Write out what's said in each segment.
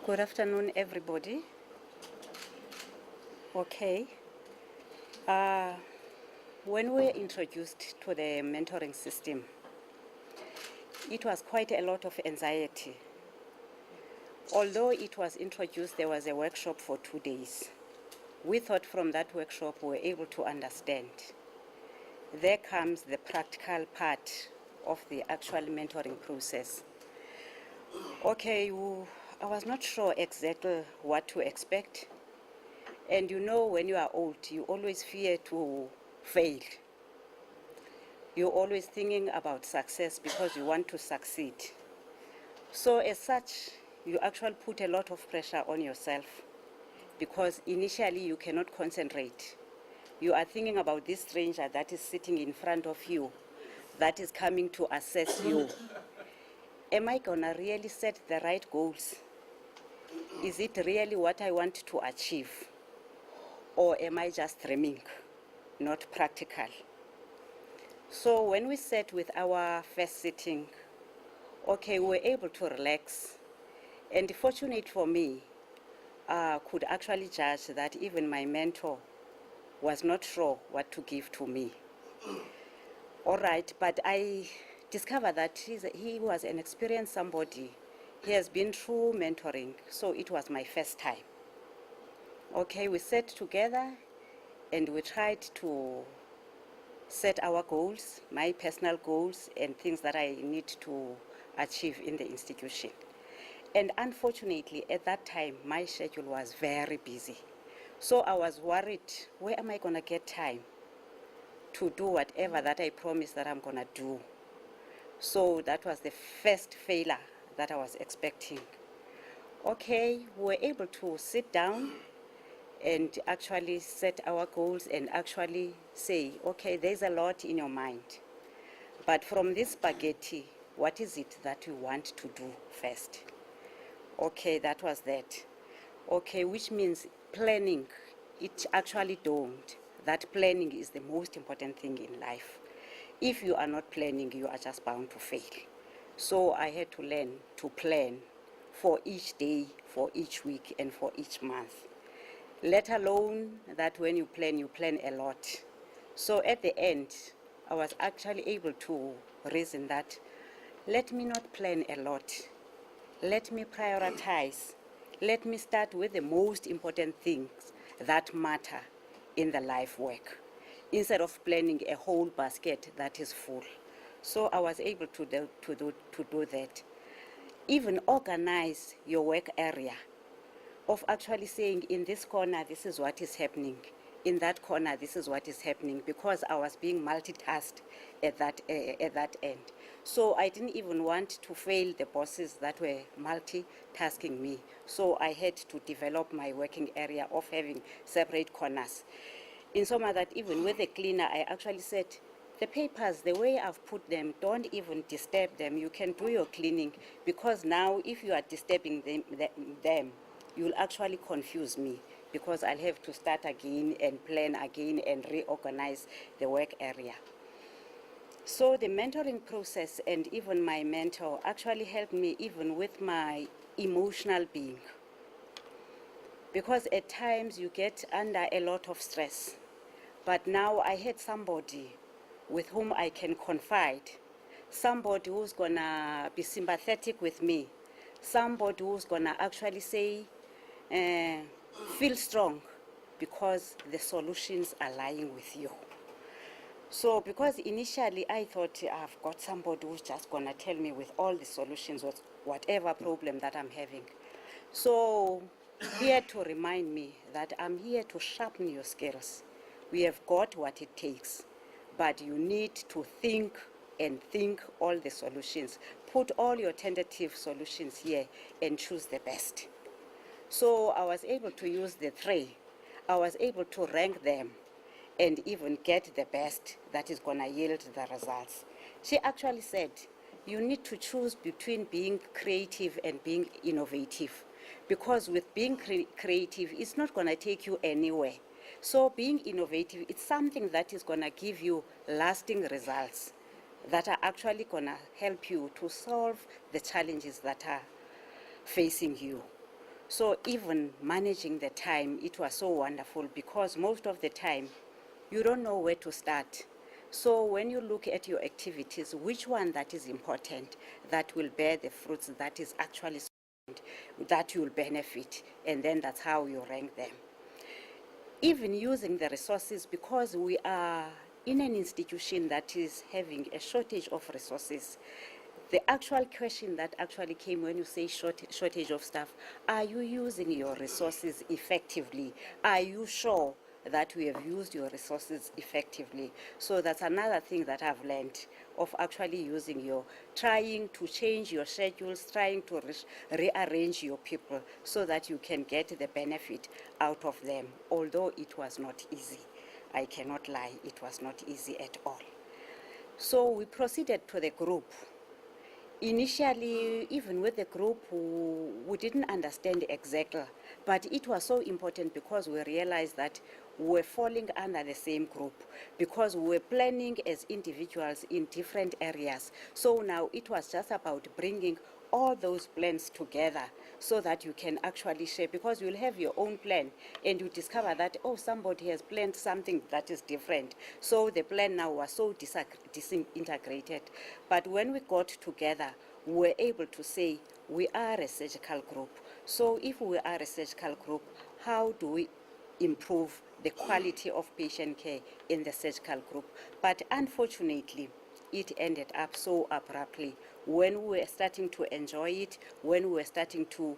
Good afternoon, everybody. Okay. When we were introduced to the mentoring system, it was quite a lot of anxiety. Although it was introduced, there was a workshop for 2 days. We thought from that workshop we were able to understand. There comes the practical part of the actual mentoring process. Okay, I was not sure exactly what to expect. And you know, when you are old, you always fear to fail. You're always thinking about success because you want to succeed. So as such, you actually put a lot of pressure on yourself because initially you cannot concentrate. You are thinking about this stranger that is sitting in front of you, that is coming to assess you. Am I gonna really set the right goals? Is it really what I want to achieve? Or am I just dreaming, not practical? So when we sat with our first sitting, okay, we were able to relax. And fortunate for me, could actually judge that even my mentor was not sure what to give to me. All right, but I discovered that he was an experienced somebody. He has been through mentoring, so it was my first time. Okay, we sat together and we tried to set our goals, my personal goals and things that I need to achieve in the institution. And unfortunately, at that time, my schedule was very busy. So I was worried, where am I going to get time to do whatever that I promised that I'm going to do? So that was the first failure that I was expecting. Okay, we were able to sit down and actually set our goals and actually say, okay, there's a lot in your mind. But from this spaghetti, what is it that you want to do first? Okay, that was that. Okay, which means planning. It actually don't. That planning is the most important thing in life. If you are not planning, you are just bound to fail. So I had to learn to plan for each day, for each week, and for each month. Let alone that when you plan a lot. So at the end, I was actually able to reason that let me not plan a lot. Let me prioritize. Let me start with the most important things that matter in the life work, instead of planning a whole basket that is full. So I was able to do that. Even organize your work area, of actually saying in this corner, this is what is happening. In that corner, this is what is happening, because I was being multitasked at that end. So I didn't even want to fail the bosses that were multitasking me. So I had to develop my working area of having separate corners. In so much that even with the cleaner, I actually said, the papers, the way I've put them, don't even disturb them. You can do your cleaning, because now if you are disturbing them, you'll actually confuse me, because I'll have to start again and plan again and reorganize the work area. So the mentoring process and even my mentor actually helped me even with my emotional being, because at times you get under a lot of stress. But now I had somebody with whom I can confide, somebody who's gonna be sympathetic with me, somebody who's gonna actually say, feel strong, because the solutions are lying with you. So because initially I thought I've got somebody who's just gonna tell me with all the solutions, whatever problem that I'm having. So here to remind me that I'm here to sharpen your skills. We have got what it takes, but you need to think and think all the solutions. Put all your tentative solutions here and choose the best. So I was able to use the three. I was able to rank them and even get the best that is going to yield the results. She actually said, you need to choose between being creative and being innovative, because with being creative, it's not going to take you anywhere. So being innovative, it's something that is going to give you lasting results that are actually going to help you to solve the challenges that are facing you. So even managing the time, it was so wonderful because most of the time, you don't know where to start. So when you look at your activities, which one that is important, that will bear the fruits, that is actually that you'll benefit, and then that's how you rank them. Even using the resources, because we are in an institution that is having a shortage of resources. The actual question that actually came when you say shortage of staff, are you using your resources effectively? Are you sure that we have used your resources effectively? So that's another thing that I've learned of actually trying to change your schedules, trying to rearrange your people so that you can get the benefit out of them, although it was not easy. I cannot lie, it was not easy at all. So we proceeded to the group. Initially, even with the group, we didn't understand exactly, but it was so important because we realized that we were falling under the same group because we were planning as individuals in different areas. So now it was just about bringing all those plans together so that you can actually share, because you'll have your own plan and you discover that, oh, somebody has planned something that is different. So the plan now was so disintegrated. But when we got together, we were able to say we are a surgical group. So if we are a surgical group, how do we improve the quality of patient care in the surgical group? But unfortunately, it ended up so abruptly when we were starting to enjoy it, when we were starting to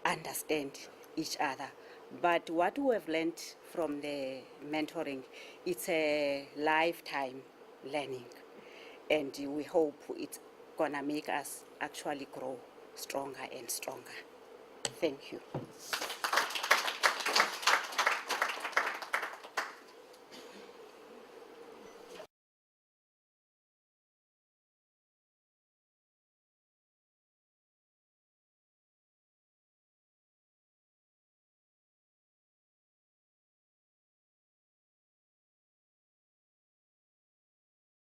understand each other. But what we have learned from the mentoring, it's a lifetime learning. And we hope it's gonna make us actually grow stronger and stronger. Thank you.